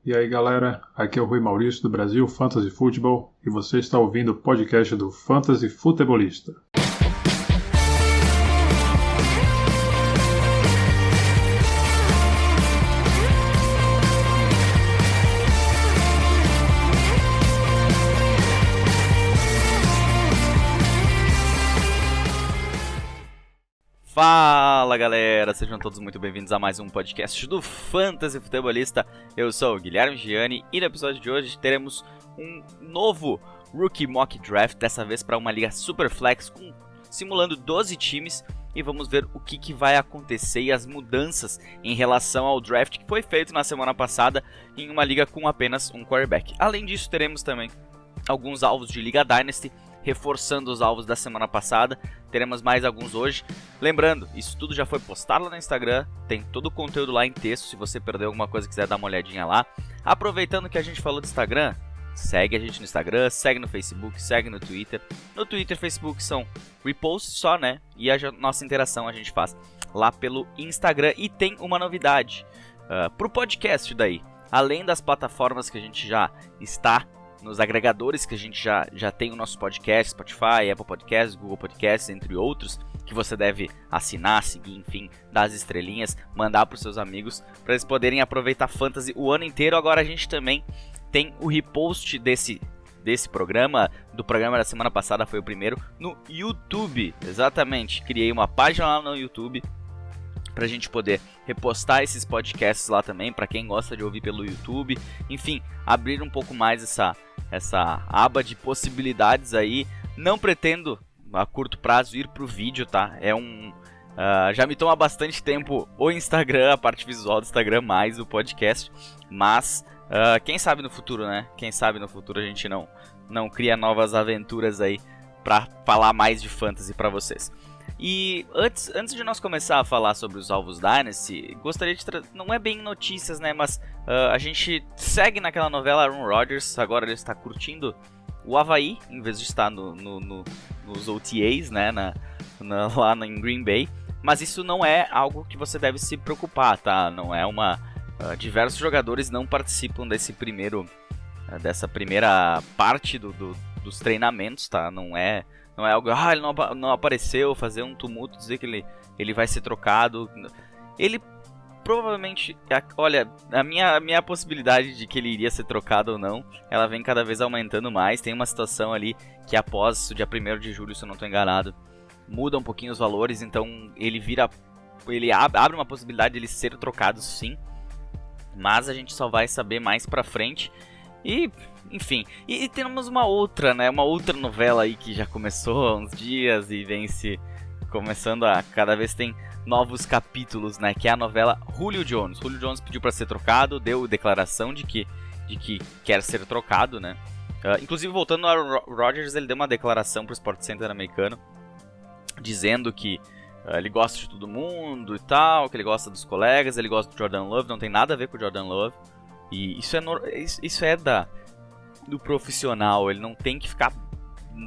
E aí galera, aqui é o Rui Maurício do Brasil Fantasy Football e você está ouvindo o podcast do Fantasy Futebolista. Fala galera, sejam todos muito bem-vindos a mais um podcast do Fantasy Futebolista. Eu sou o Guilherme Gianni e no episódio de hoje teremos um novo Rookie Mock Draft, dessa vez para uma liga Superflex simulando 12 times, e vamos ver o que vai acontecer e as mudanças em relação ao draft que foi feito na semana passada em uma liga com apenas um quarterback. Além disso, teremos também alguns alvos de Liga Dynasty, reforçando os alvos da semana passada. Teremos mais alguns hoje. Lembrando, isso tudo já foi postado lá no Instagram, tem todo o conteúdo lá em texto, se você perdeu alguma coisa e quiser dar uma olhadinha lá. Aproveitando que a gente falou do Instagram, segue a gente no Instagram, segue no Facebook, segue no Twitter. No Twitter e Facebook são reposts só, né? E a nossa interação a gente faz lá pelo Instagram. E tem uma novidade pro podcast daí. Além das plataformas que a gente já está, nos agregadores que a gente já tem o nosso podcast, Spotify, Apple Podcasts, Google Podcasts, entre outros, que você deve assinar, seguir, enfim, dar as estrelinhas, mandar para os seus amigos, para eles poderem aproveitar Fantasy o ano inteiro. Agora a gente também tem o repost desse programa, do programa da semana passada, foi o primeiro, no YouTube. Exatamente, criei uma página lá no YouTube pra gente poder repostar esses podcasts lá também, pra quem gosta de ouvir pelo YouTube. Enfim, abrir um pouco mais essa aba de possibilidades aí. Não pretendo a curto prazo ir pro vídeo, tá? Já me toma bastante tempo o Instagram, a parte visual do Instagram, mais o podcast. Mas quem sabe no futuro, né? Quem sabe no futuro a gente não cria novas aventuras aí pra falar mais de fantasy pra vocês. E antes de nós começar a falar sobre os alvos Dynasty, gostaria de não é bem notícias, né, mas a gente segue naquela novela Aaron Rodgers. Agora ele está curtindo o Havaí, em vez de estar nos OTAs, né, lá em Green Bay. Mas isso não é algo que você deve se preocupar, tá? Não é diversos jogadores não participam dessa primeira parte dos treinamentos, tá? Não é algo, ele não apareceu, fazer um tumulto, dizer que ele vai ser trocado. Ele provavelmente, olha, a minha possibilidade de que ele iria ser trocado ou não, ela vem cada vez aumentando mais. Tem uma situação ali que após o dia 1º de julho, se eu não estou enganado, muda um pouquinho os valores, então ele abre uma possibilidade de ele ser trocado, sim. Mas a gente só vai saber mais pra frente. E, enfim, e temos uma outra novela aí que já começou há uns dias e vem se começando cada vez tem novos capítulos, né, que é a novela Julio Jones. Julio Jones pediu para ser trocado, deu declaração de que quer ser trocado, né. Inclusive, voltando ao Rodgers, ele deu uma declaração pro SportsCenter americano, dizendo que ele gosta de todo mundo e tal, que ele gosta dos colegas, ele gosta do Jordan Love, não tem nada a ver com o Jordan Love. E isso é do profissional. Ele não tem que ficar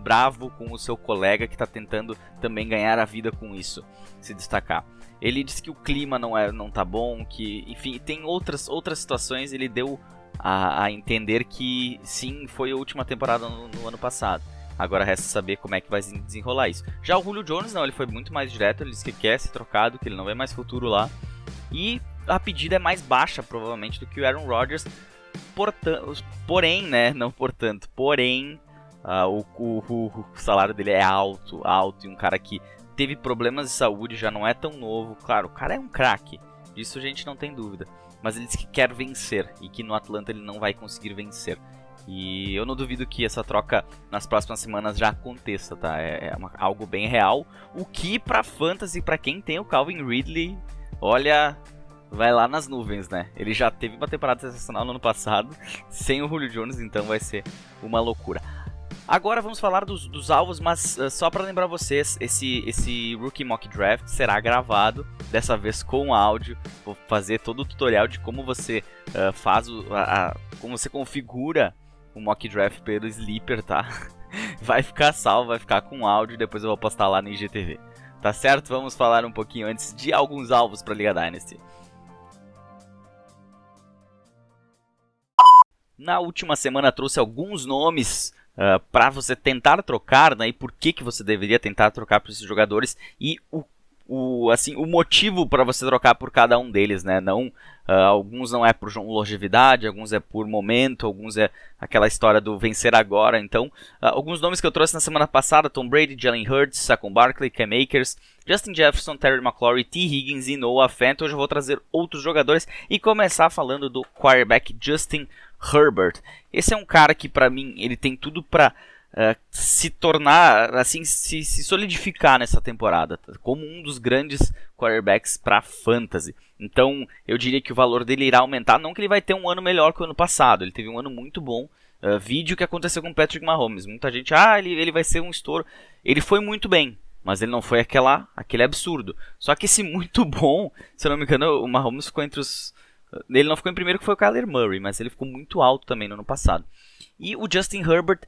bravo com o seu colega que está tentando também ganhar a vida com isso, se destacar. Ele disse que o clima não tá bom, que, enfim, tem outras situações. Ele deu a entender que sim, foi a última temporada no ano passado. Agora resta saber como é que vai desenrolar isso. Já o Julio Jones não, ele foi muito mais direto. Ele disse que quer ser trocado, que ele não vê mais futuro lá. E a pedida é mais baixa, provavelmente, do que o Aaron Rodgers. Porém, né? Não portanto. Porém, o salário dele é alto. E um cara que teve problemas de saúde, já não é tão novo. Claro, o cara é um craque. Disso a gente não tem dúvida. Mas ele disse que quer vencer. E que no Atlanta ele não vai conseguir vencer. E eu não duvido que essa troca nas próximas semanas já aconteça, tá? Algo bem real. O que pra Fantasy, pra quem tem o Calvin Ridley, olha, vai lá nas nuvens, né? Ele já teve uma temporada sensacional no ano passado, sem o Julio Jones, então vai ser uma loucura. Agora vamos falar dos alvos, mas só para lembrar vocês, esse Rookie Mock Draft será gravado, dessa vez com áudio. Vou fazer todo o tutorial de como você como você configura o Mock Draft pelo Sleeper, tá? Vai ficar salvo, vai ficar com áudio e depois eu vou postar lá no IGTV. Tá certo? Vamos falar um pouquinho antes de alguns alvos para Liga Dynasty. na última semana trouxe alguns nomes para você tentar trocar, né, e por que você deveria tentar trocar por esses jogadores e o motivo para você trocar por cada um deles, né? Não, alguns não é por longevidade, alguns é por momento, alguns é aquela história do vencer agora. Então, alguns nomes que eu trouxe na semana passada: Tom Brady, Jalen Hurts, Saquon Barkley, Cam Akers, Justin Jefferson, Terry McLaurin, T. Higgins e Noah Fant. Hoje eu vou trazer outros jogadores e começar falando do quarterback Justin Herbert. Esse é um cara que, para mim, ele tem tudo para se tornar, assim, se solidificar nessa temporada como um dos grandes quarterbacks para fantasy. Então eu diria que o valor dele irá aumentar, não que ele vai ter um ano melhor que o ano passado, ele teve um ano muito bom. Vídeo que aconteceu com o Patrick Mahomes, muita gente, ele vai ser um estouro. Ele foi muito bem, mas ele não foi aquele absurdo. Só que esse muito bom, se eu não me engano, o Mahomes ficou entre os... Ele não ficou em primeiro, que foi o Kyler Murray, mas ele ficou muito alto também no ano passado. E o Justin Herbert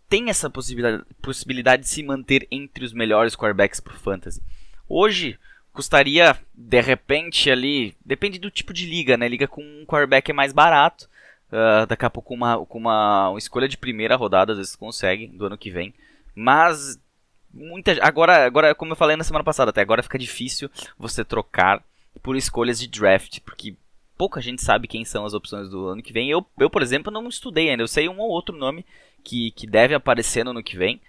tem essa possibilidade de se manter entre os melhores quarterbacks pro fantasy. Hoje, custaria, de repente, ali... Depende do tipo de liga, né? Liga com um quarterback é mais barato. Daqui a pouco com uma escolha de primeira rodada, às vezes consegue, do ano que vem. Mas, agora, como eu falei na semana passada, até agora fica difícil você trocar por escolhas de draft, porque pouca gente sabe quem são as opções do ano que vem. Eu por exemplo, não estudei ainda. Eu sei um ou outro nome que deve aparecer no ano que vem,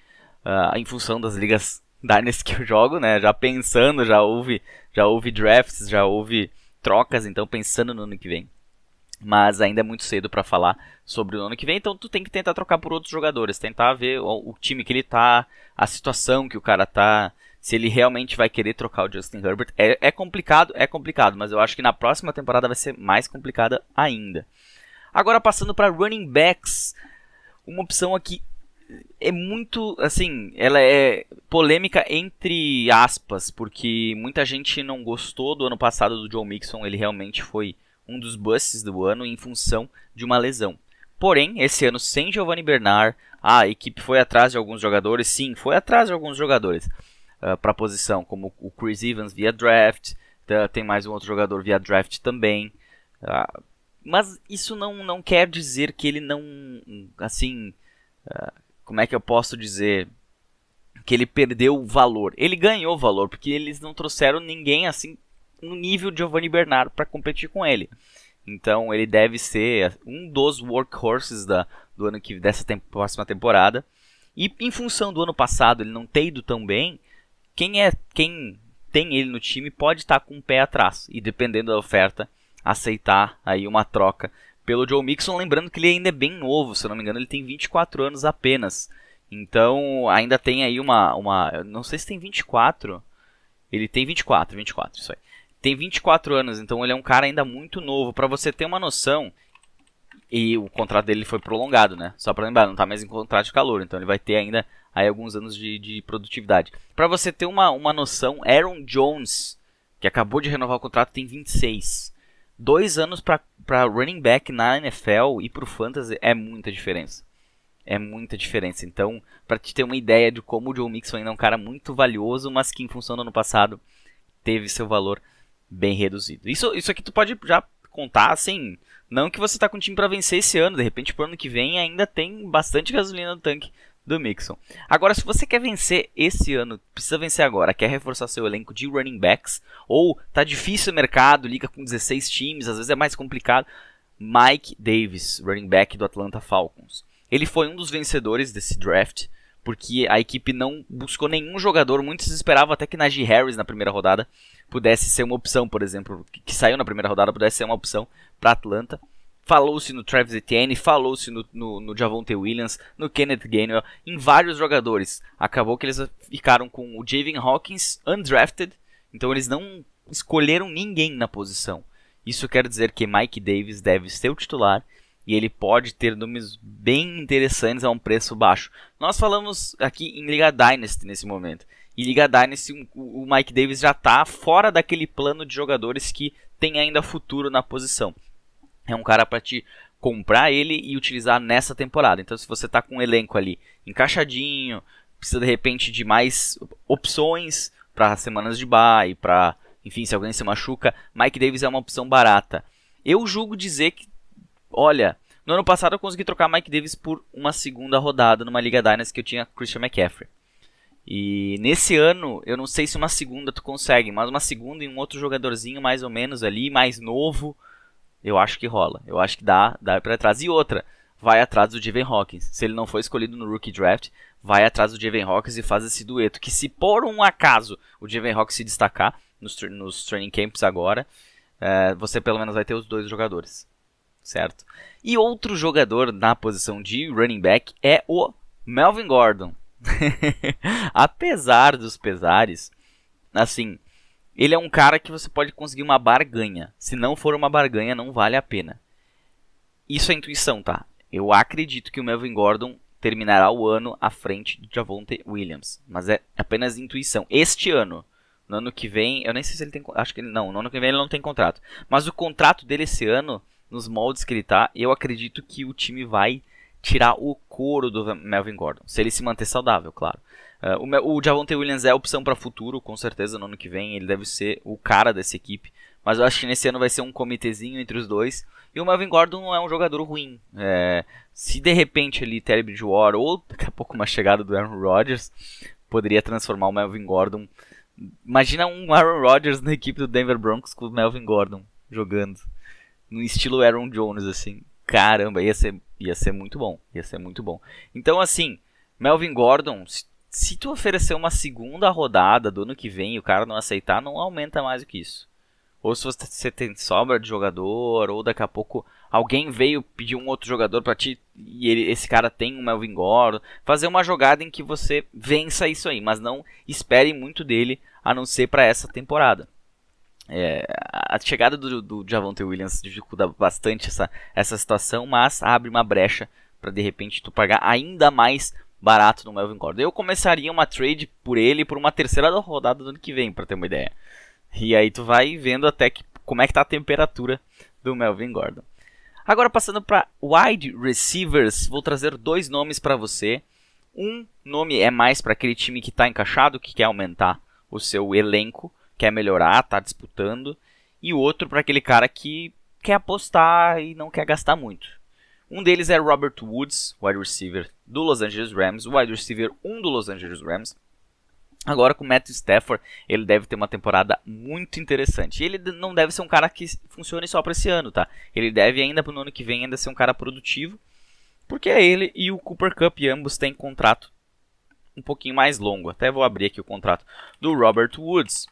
em função das ligas Dynasty que eu jogo, né? Já pensando, já houve drafts, já houve trocas, então pensando no ano que vem. Mas ainda é muito cedo para falar sobre o ano que vem, então tu tem que tentar trocar por outros jogadores, tentar ver o time que ele tá, a situação que o cara tá, se ele realmente vai querer trocar o Justin Herbert. É complicado, mas eu acho que na próxima temporada vai ser mais complicada ainda. Agora passando para running backs, uma opção aqui é muito, assim, ela é polêmica entre aspas, porque muita gente não gostou do ano passado do Joe Mixon. Ele realmente foi um dos busts do ano em função de uma lesão. Porém, esse ano sem Giovanni Bernard, a equipe foi atrás de alguns jogadores, sim, foi atrás de alguns jogadores para a posição, como o Chris Evans via draft, tem mais um outro jogador via draft também. Mas isso não quer dizer que ele não, assim, como é que eu posso dizer, que ele perdeu valor. Ele ganhou valor, porque eles não trouxeram ninguém assim no nível de Giovanni Bernard para competir com ele. Então ele deve ser um dos workhorses do ano dessa próxima temporada. E em função do ano passado ele não ter ido tão bem, quem tem ele no time pode estar com o pé atrás e, dependendo da oferta, aceitar aí uma troca pelo Joe Mixon. Lembrando que ele ainda é bem novo, se eu não me engano ele tem 24 anos apenas. Então ainda tem aí não sei se tem 24, ele tem 24, isso aí. Tem 24 anos, então ele é um cara ainda muito novo. Para você ter uma noção, e o contrato dele foi prolongado, né? Só para lembrar, não está mais em contrato de calor, então ele vai ter ainda aí alguns anos de produtividade. Para você ter uma noção, Aaron Jones, que acabou de renovar o contrato, tem 26. 2 anos para running back na NFL e para o Fantasy é muita diferença. É muita diferença. Então, para te ter uma ideia de como o Joe Mixon ainda é um cara muito valioso, mas que em função do ano passado teve seu valor bem reduzido. Isso aqui tu pode já contar, assim, não que você tá com um time para vencer esse ano, de repente pro ano que vem ainda tem bastante gasolina no tanque do Mixon. Agora, se você quer vencer esse ano, precisa vencer agora, quer reforçar seu elenco de running backs, ou tá difícil o mercado, liga com 16 times, às vezes é mais complicado, Mike Davis, running back do Atlanta Falcons. Ele foi um dos vencedores desse draft, porque a equipe não buscou nenhum jogador. Muitos esperavam até que Najee Harris na primeira rodada pudesse ser uma opção, por exemplo, que saiu na primeira rodada, pudesse ser uma opção para Atlanta. Falou-se no Travis Etienne, falou-se no Javonte Williams, no Kenneth Gainwell, em vários jogadores. Acabou que eles ficaram com o Javian Hawkins undrafted, então eles não escolheram ninguém na posição. Isso quer dizer que Mike Davis deve ser o titular e ele pode ter números bem interessantes a um preço baixo. Nós falamos aqui em Liga Dynasty nesse momento. E Liga Dynasty, o Mike Davis já está fora daquele plano de jogadores que tem ainda futuro na posição. É um cara para te comprar ele e utilizar nessa temporada. Então, se você está com um elenco ali encaixadinho, precisa de repente de mais opções para semanas de bye, para, enfim, se alguém se machuca, Mike Davis é uma opção barata. Eu julgo dizer que, olha, No ano passado eu consegui trocar Mike Davis por uma segunda rodada numa Liga Dynasty que eu tinha Christian McCaffrey. E nesse ano, eu não sei se uma segunda tu consegue, mas uma segunda e um outro jogadorzinho mais ou menos ali, mais novo, eu acho que rola. Eu acho que dá pra ir atrás. E outra, vai atrás do Javon Hawkins. Se ele não foi escolhido no Rookie Draft, vai atrás do Javon Hawkins e faz esse dueto. Que se por um acaso o Javon Hawkins se destacar nos training camps agora, você pelo menos vai ter os dois jogadores. Certo? E outro jogador na posição de running back é o Melvin Gordon. Apesar dos pesares, assim, ele é um cara que você pode conseguir uma barganha. Se não for uma barganha, não vale a pena. Isso é intuição, tá? Eu acredito que o Melvin Gordon terminará o ano à frente do Javonte Williams. Mas é apenas intuição. Este ano, no ano que vem, eu nem sei se ele tem... Acho que ele não, no ano que vem ele não tem contrato. Mas o contrato dele esse ano, nos moldes que ele tá, eu acredito que o time vai tirar o couro do Melvin Gordon. Se ele se manter saudável, claro. O Javonte Williams é opção para futuro, com certeza no ano que vem ele deve ser o cara dessa equipe. Mas eu acho que nesse ano vai ser um comitêzinho entre os dois. E o Melvin Gordon não é um jogador ruim. Se de repente ali Teddy Bridgewater ou daqui a pouco uma chegada do Aaron Rodgers poderia transformar o Melvin Gordon. Imagina um Aaron Rodgers na equipe do Denver Broncos com o Melvin Gordon jogando. No estilo Aaron Jones, assim. Caramba, ia ser muito bom. Ia ser muito bom. Então, assim, Melvin Gordon, se tu oferecer uma segunda rodada do ano que vem e o cara não aceitar, não aumenta mais do que isso. Ou se você tem sobra de jogador, ou daqui a pouco alguém veio pedir um outro jogador pra ti e esse cara tem um Melvin Gordon. Fazer uma jogada em que você vença isso aí, mas não espere muito dele, a não ser pra essa temporada. A chegada do Javonte Williams dificulta bastante essa situação, mas abre uma brecha para de repente tu pagar ainda mais barato no Melvin Gordon. Eu começaria uma trade por ele por uma terceira rodada do ano que vem, para ter uma ideia. E aí tu vai vendo até como é que tá a temperatura do Melvin Gordon. Agora passando para wide receivers, vou trazer dois nomes para você. Um nome é mais para aquele time que está encaixado, que quer aumentar o seu elenco, quer melhorar, tá disputando, e o outro para aquele cara que quer apostar e não quer gastar muito. Um deles é Robert Woods, wide receiver do Los Angeles Rams, o wide receiver 1 do Los Angeles Rams. Agora com o Matthew Stafford, ele deve ter uma temporada muito interessante. E ele não deve ser um cara que funcione só para esse ano, tá? Ele deve ainda pro ano que vem ainda ser um cara produtivo, porque ele e o Cooper Kupp ambos têm contrato um pouquinho mais longo. Até vou abrir aqui o contrato do Robert Woods.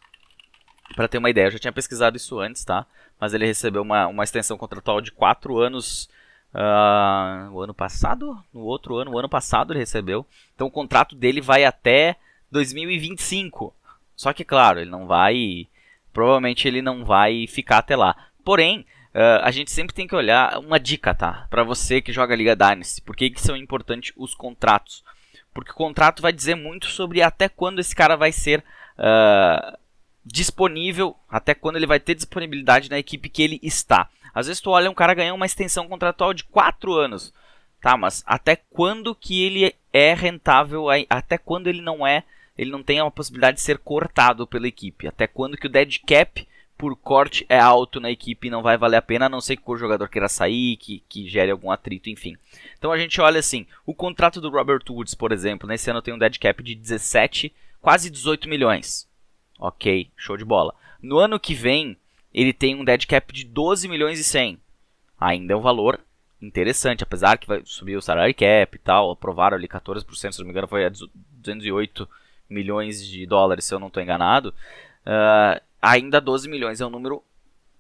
Para ter uma ideia, eu já tinha pesquisado isso antes, tá? Mas ele recebeu uma extensão contratual de 4 anos o ano passado? No ano passado ele recebeu. Então o contrato dele vai até 2025. Só que, claro, ele não vai... Provavelmente ele não vai ficar até lá. Porém, a gente sempre tem que olhar uma dica, tá? Para você que joga Liga Dynasty. Por que são importantes os contratos? Porque o contrato vai dizer muito sobre até quando esse cara vai ser... disponível, até quando ele vai ter disponibilidade na equipe que ele está. Às vezes tu olha um cara ganhando uma extensão contratual de 4 anos, tá, mas até quando que ele é rentável, até quando ele não tem a possibilidade de ser cortado pela equipe, até quando que o dead cap por corte é alto na equipe e não vai valer a pena, a não ser que o jogador queira sair, que gere algum atrito, enfim. Então a gente olha assim, o contrato do Robert Woods, por exemplo, nesse ano tem um dead cap de 17, quase 18 milhões. Ok, show de bola. No ano que vem, ele tem um dead cap de 12 milhões e 100. Ainda é um valor interessante, apesar que vai subir o salary cap e tal. Aprovaram ali 14%, se não me engano, foi a 208 milhões de dólares, se eu não estou enganado. Ainda 12 milhões é um número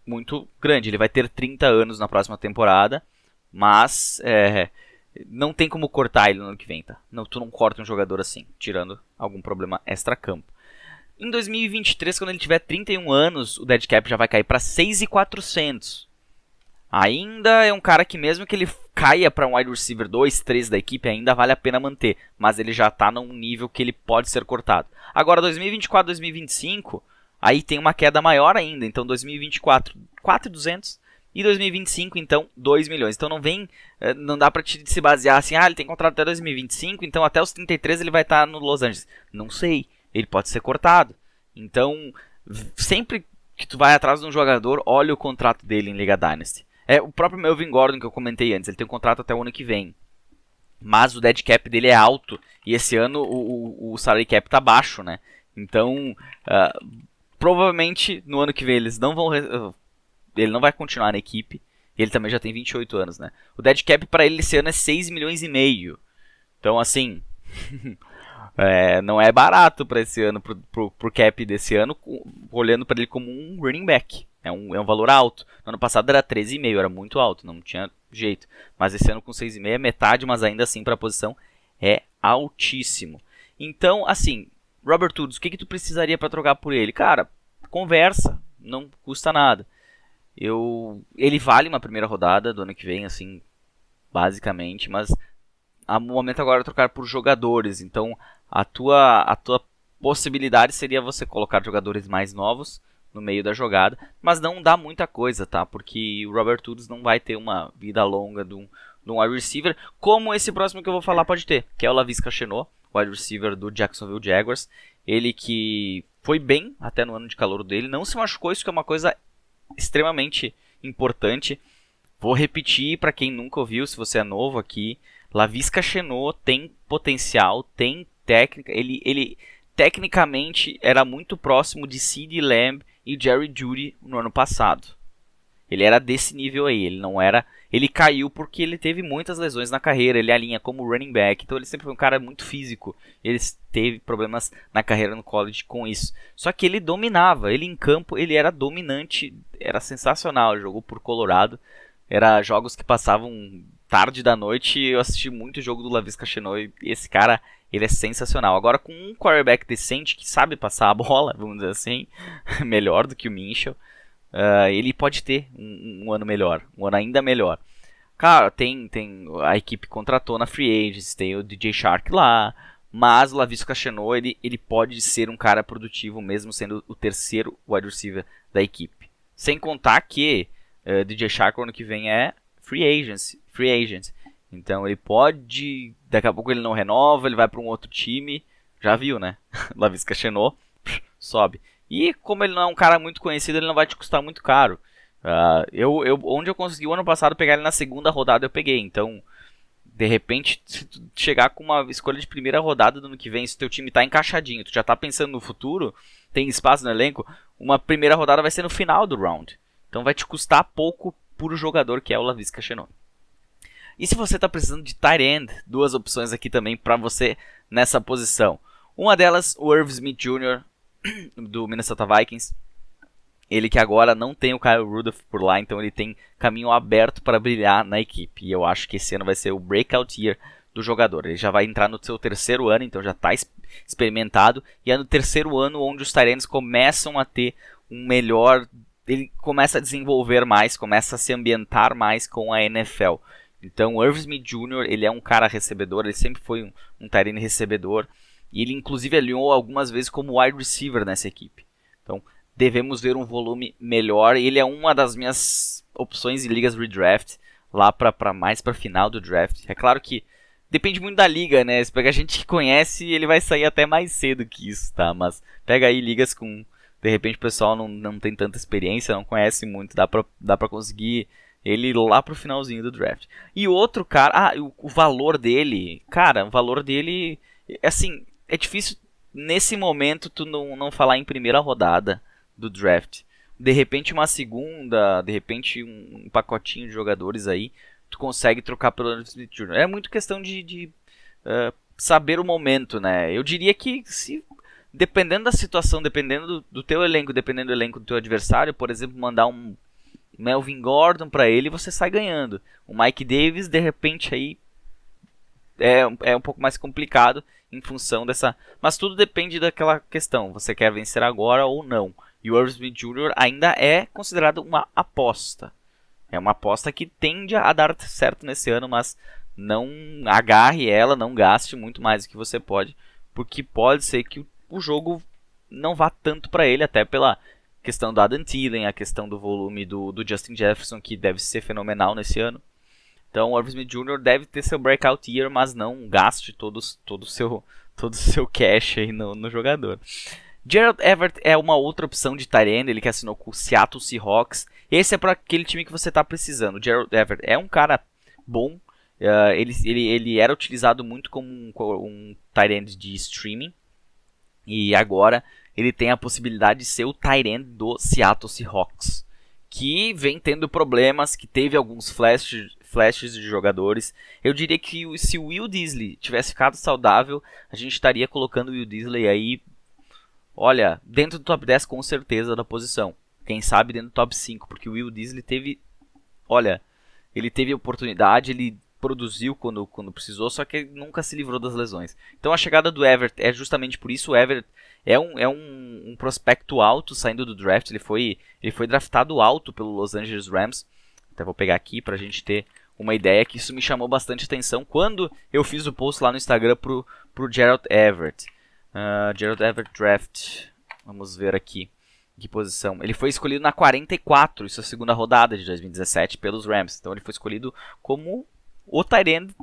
muito grande. Ele vai ter 30 anos na próxima temporada, mas não tem como cortar ele no ano que vem, tá? Não, tu não corta um jogador assim, tirando algum problema extra-campo. Em 2023, quando ele tiver 31 anos, o dead cap já vai cair para 6.400. Ainda é um cara que mesmo que ele caia para um wide receiver 2, 3 da equipe, ainda vale a pena manter. Mas ele já está num nível que ele pode ser cortado. Agora, 2024, 2025, aí tem uma queda maior ainda. Então, 2024, 4.200. E 2025, então, 2 milhões. Então, não dá para se basear assim, ele tem contrato até 2025, então até os 33 ele vai estar no Los Angeles. Não sei. Ele pode ser cortado. Então, sempre que tu vai atrás de um jogador, olha o contrato dele em Liga Dynasty. O próprio Melvin Gordon que eu comentei antes, ele tem um contrato até o ano que vem. Mas o dead cap dele é alto. E esse ano o salary cap tá baixo, né? Então, provavelmente no ano que vem eles não vão... ele não vai continuar na equipe. Ele também já tem 28 anos, né? O dead cap para ele esse ano é 6 milhões e meio. Então, assim... não é barato para esse ano, pro cap desse ano, olhando para ele como um running back. É um valor alto. No ano passado era 13,5, era muito alto, não tinha jeito. Mas esse ano com 6,5 é metade, mas ainda assim para a posição é altíssimo. Então, assim, Robert Woods, o que tu precisaria para trocar por ele? Cara, conversa, não custa nada. Ele vale uma primeira rodada do ano que vem, assim, basicamente, mas o momento agora é trocar por jogadores. Então, a tua possibilidade seria você colocar jogadores mais novos no meio da jogada, mas não dá muita coisa, tá? Porque o Robert Woods não vai ter uma vida longa de um wide receiver, como esse próximo que eu vou falar pode ter, que é o Laviska Shenault, wide receiver do Jacksonville Jaguars. Ele que foi bem até no ano de calor dele, não se machucou, isso que é uma coisa extremamente importante. Vou repetir para quem nunca ouviu, se você é novo aqui, Laviska Shenault tem potencial, tem técnica, ele tecnicamente era muito próximo de CeeDee Lamb e Jerry Jeudy no ano passado. Ele era desse nível aí, ele caiu porque ele teve muitas lesões na carreira, ele alinha como running back, então ele sempre foi um cara muito físico, ele teve problemas na carreira no college com isso. Só que ele dominava, ele em campo, ele era dominante, era sensacional, ele jogou por Colorado, era jogos que passavam tarde da noite, eu assisti muito o jogo do Laviska Shenault e esse cara, ele é sensacional. Agora com um quarterback decente que sabe passar a bola, vamos dizer assim, melhor do que o Minshew, ele pode ter um ano melhor, um ano ainda melhor. Cara, a equipe contratou na Free Agents, tem o DJ Shark lá, mas o Laviska Shenault, ele pode ser um cara produtivo mesmo sendo o terceiro wide receiver da equipe. Sem contar que DJ Shark ano que vem é free agent. Então ele pode, daqui a pouco ele não renova, ele vai para um outro time, já viu, né? Laviska Shenault sobe. E como ele não é um cara muito conhecido, ele não vai te custar muito caro. Onde eu consegui o ano passado pegar ele na segunda rodada, eu peguei. Então, de repente, se tu chegar com uma escolha de primeira rodada do ano que vem, se teu time tá encaixadinho, tu já tá pensando no futuro, tem espaço no elenco, uma primeira rodada vai ser no final do round. Então vai te custar pouco por jogador que é o Laviska Shenault. E se você está precisando de tight end, duas opções aqui também para você nessa posição. Uma delas, o Irv Smith Jr. do Minnesota Vikings. Ele que agora não tem o Kyle Rudolph por lá, então ele tem caminho aberto para brilhar na equipe. E eu acho que esse ano vai ser o breakout year do jogador. Ele já vai entrar no seu terceiro ano, então já está experimentado. E é no terceiro ano onde os tight ends começam a ter um melhor... Ele começa a desenvolver mais, começa a se ambientar mais com a NFL. Então o Irv Smith Jr. ele é um cara recebedor, ele sempre foi um tight end recebedor. E ele inclusive alinhou algumas vezes como wide receiver nessa equipe. Então devemos ver um volume melhor. Ele é uma das minhas opções em ligas redraft, lá mais para final do draft. É claro que depende muito da liga, né? Se pegar gente que conhece, ele vai sair até mais cedo que isso, tá? Mas pega aí ligas com... De repente o pessoal não tem tanta experiência, não conhece muito, dá pra conseguir ele lá pro finalzinho do draft. E outro cara, o valor dele, cara, o valor dele, assim, é difícil nesse momento tu não falar em primeira rodada do draft. De repente uma segunda, de repente um pacotinho de jogadores aí, tu consegue trocar pelo Irv Smith Jr. É muito questão de saber o momento, né? Eu diria que se... Dependendo da situação, dependendo do teu elenco, dependendo do elenco do teu adversário, por exemplo, mandar um Melvin Gordon para ele, você sai ganhando. O Mike Davis, de repente, aí é um pouco mais complicado em função dessa... Mas tudo depende daquela questão, você quer vencer agora ou não. E o Irv Smith Jr. ainda é considerado uma aposta. É uma aposta que tende a dar certo nesse ano, mas não agarre ela, não gaste muito mais do que você pode, porque pode ser que o jogo não vá tanto para ele, até pela questão do Adam Thielen, a questão do volume do Justin Jefferson, que deve ser fenomenal nesse ano. Então o Irv Smith Jr. deve ter seu breakout year, mas não gaste todo o seu cash aí no jogador. Gerald Everett é uma outra opção de tight end, ele que assinou com o Seattle Seahawks. Esse é para aquele time que você está precisando. O Gerald Everett é um cara bom, ele era utilizado muito como um tight end de streaming, e agora ele tem a possibilidade de ser o tight end do Seattle Seahawks, que vem tendo problemas, que teve alguns flashes de jogadores. Eu diria que se o Will Dissly tivesse ficado saudável, a gente estaria colocando o Will Dissly aí, olha, dentro do top 10 com certeza da posição. Quem sabe dentro do top 5, porque o Will Dissly teve, olha, ele teve oportunidade, ele produziu quando precisou, só que ele nunca se livrou das lesões. Então a chegada do Everett é justamente por isso. O Everett é um prospecto alto saindo do draft. Ele foi draftado alto pelo Los Angeles Rams. Até vou pegar aqui pra gente ter uma ideia, que isso me chamou bastante atenção quando eu fiz o post lá no Instagram pro Gerald Everett. Gerald Everett Draft. Vamos ver aqui que posição. Ele foi escolhido na 44, isso é a segunda rodada de 2017 pelos Rams. Então ele foi escolhido como o tight end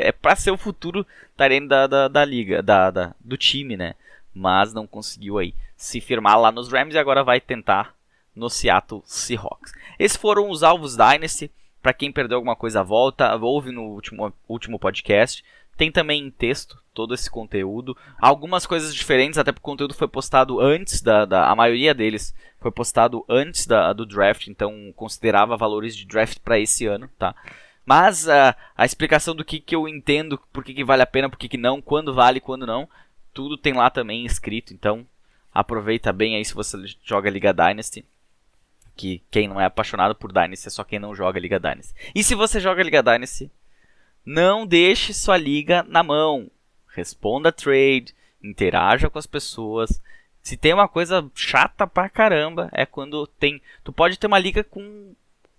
é para ser o futuro tight end da liga, do time, né? Mas não conseguiu aí se firmar lá nos Rams e agora vai tentar no Seattle Seahawks. Esses foram os alvos Dynasty. Para quem perdeu alguma coisa, volta, ouve no último podcast. Tem também em texto todo esse conteúdo. Algumas coisas diferentes, até porque o conteúdo foi postado antes a maioria deles foi postado antes do draft, então considerava valores de draft para esse ano, tá? Mas a explicação do que eu entendo, por que vale a pena, por que não, quando vale, quando não, tudo tem lá também escrito. Então aproveita bem aí se você joga Liga Dynasty, que quem não é apaixonado por Dynasty é só quem não joga Liga Dynasty. E se você joga Liga Dynasty, não deixe sua liga na mão. Responda trade, interaja com as pessoas. Se tem uma coisa chata pra caramba, é quando tu pode ter uma liga com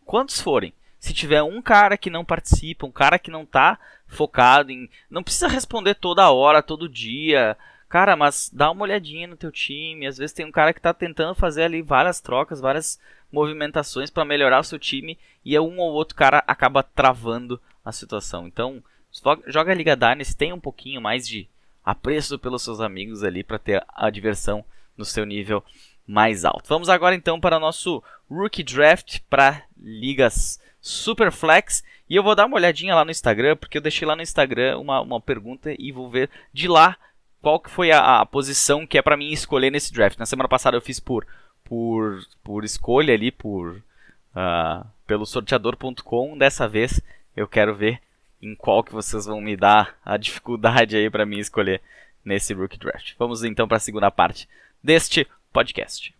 quantos forem. Se tiver um cara que não participa, um cara que não tá focado em... Não precisa responder toda hora, todo dia. Cara, mas dá uma olhadinha no teu time. Às vezes tem um cara que tá tentando fazer ali várias trocas, várias movimentações para melhorar o seu time. E um ou outro cara acaba travando a situação. Então, joga a Liga Dynasty, tem um pouquinho mais de apreço pelos seus amigos ali para ter a diversão no seu nível mais alto. Vamos agora então para o nosso Rookie Draft para ligas Superflex. E eu vou dar uma olhadinha lá no Instagram, porque eu deixei lá no Instagram uma pergunta e vou ver de lá qual que foi a posição que é para mim escolher nesse draft. Na semana passada eu fiz por escolha ali, pelo sorteador.com. Dessa vez eu quero ver em qual que vocês vão me dar a dificuldade aí para mim escolher nesse Rookie Draft. Vamos então para a segunda parte deste podcast.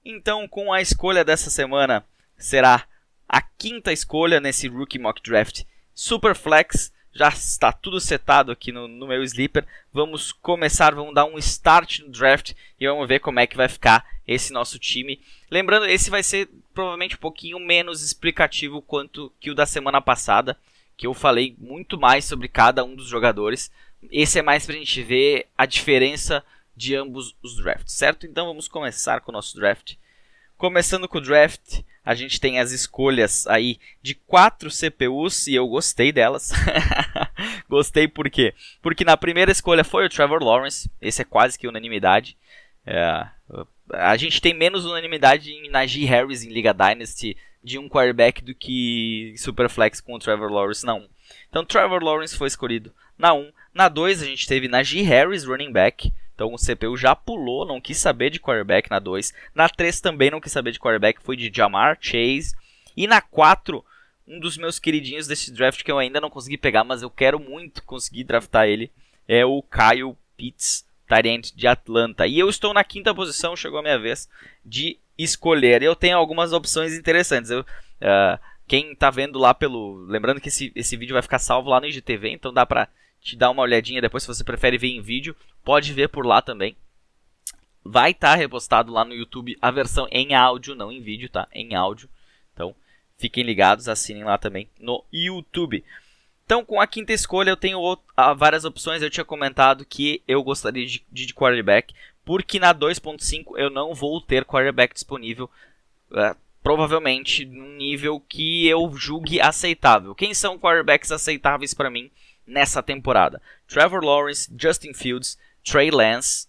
Então, com a escolha dessa semana, será a quinta escolha nesse Rookie Mock Draft Superflex. Já está tudo setado aqui no meu Sleeper. Vamos começar, vamos dar um start no draft e vamos ver como é que vai ficar esse nosso time. Lembrando, esse vai ser provavelmente um pouquinho menos explicativo quanto que o da semana passada, que eu falei muito mais sobre cada um dos jogadores. Esse é mais pra gente ver a diferença de ambos os drafts, certo? Então vamos começar com o nosso draft. Começando com o draft, a gente tem as escolhas aí de 4 CPUs e eu gostei delas. Gostei por quê? Porque na primeira escolha foi o Trevor Lawrence, esse é quase que unanimidade. A gente tem menos unanimidade em Najee Harris em Liga Dynasty de um quarterback do que Superflex com o Trevor Lawrence na 1. Então Trevor Lawrence foi escolhido na 1. Na 2 a gente teve Najee Harris, running back. Então o CPU já pulou, não quis saber de quarterback na 2. Na 3 também não quis saber de quarterback, foi de Ja'Marr Chase. E na 4, um dos meus queridinhos desse draft que eu ainda não consegui pegar, mas eu quero muito conseguir draftar ele, é o Kyle Pitts, tight end de Atlanta. E eu estou na quinta posição, chegou a minha vez de escolher. Eu tenho algumas opções interessantes. Quem está vendo lá lembrando que esse vídeo vai ficar salvo lá no IGTV, então dá pra te dar uma olhadinha depois, se você prefere ver em vídeo, pode ver por lá também. Vai estar repostado lá no YouTube a versão em áudio, não em vídeo, tá? Em áudio. Então, fiquem ligados, assinem lá também no YouTube. Então, com a quinta escolha, eu tenho várias opções. Eu tinha comentado que eu gostaria de quarterback, porque na 2.5 eu não vou ter quarterback disponível, provavelmente num nível que eu julgue aceitável. Quem são quarterbacks aceitáveis para mim nessa temporada? Trevor Lawrence, Justin Fields, Trey Lance,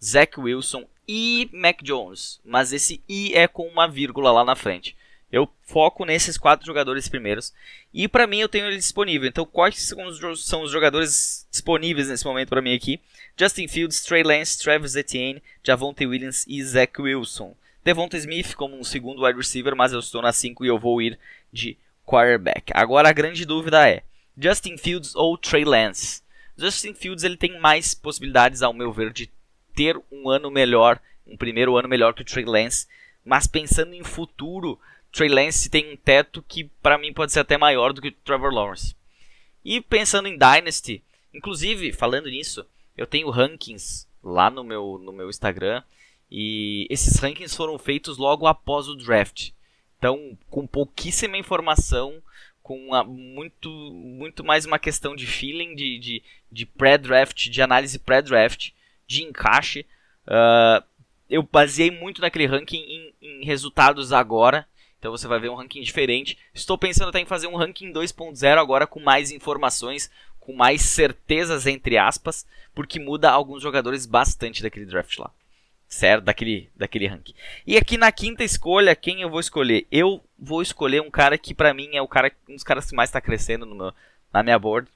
Zach Wilson e Mac Jones. Mas esse "e" é com uma vírgula lá na frente. Eu foco nesses 4 jogadores primeiros. E para mim eu tenho ele disponível. Então quais são os jogadores disponíveis nesse momento para mim aqui? Justin Fields, Trey Lance, Travis Etienne, Javonte Williams e Zach Wilson. Devonta Smith como um segundo wide receiver, mas eu estou na 5 e eu vou ir de quarterback. Agora a grande dúvida é Justin Fields ou Trey Lance? Justin Fields ele tem mais possibilidades, ao meu ver, de ter um ano melhor, um primeiro ano melhor que o Trey Lance. Mas pensando em futuro, Trey Lance tem um teto que para mim pode ser até maior do que o Trevor Lawrence. E pensando em Dynasty, inclusive falando nisso, eu tenho rankings lá no meu Instagram e esses rankings foram feitos logo após o draft. Então, com pouquíssima informação, com muito mais uma questão de feeling, de pré-draft, de análise pré-draft, de encaixe. Eu baseei muito naquele ranking em resultados agora. Então você vai ver um ranking diferente. Estou pensando até em fazer um ranking 2.0 agora com mais informações, com mais certezas, entre aspas, porque muda alguns jogadores bastante daquele draft lá. Certo? Daquele ranking. E aqui na quinta escolha, quem eu vou escolher? Eu vou escolher um cara que pra mim é um dos caras que mais está crescendo na minha board,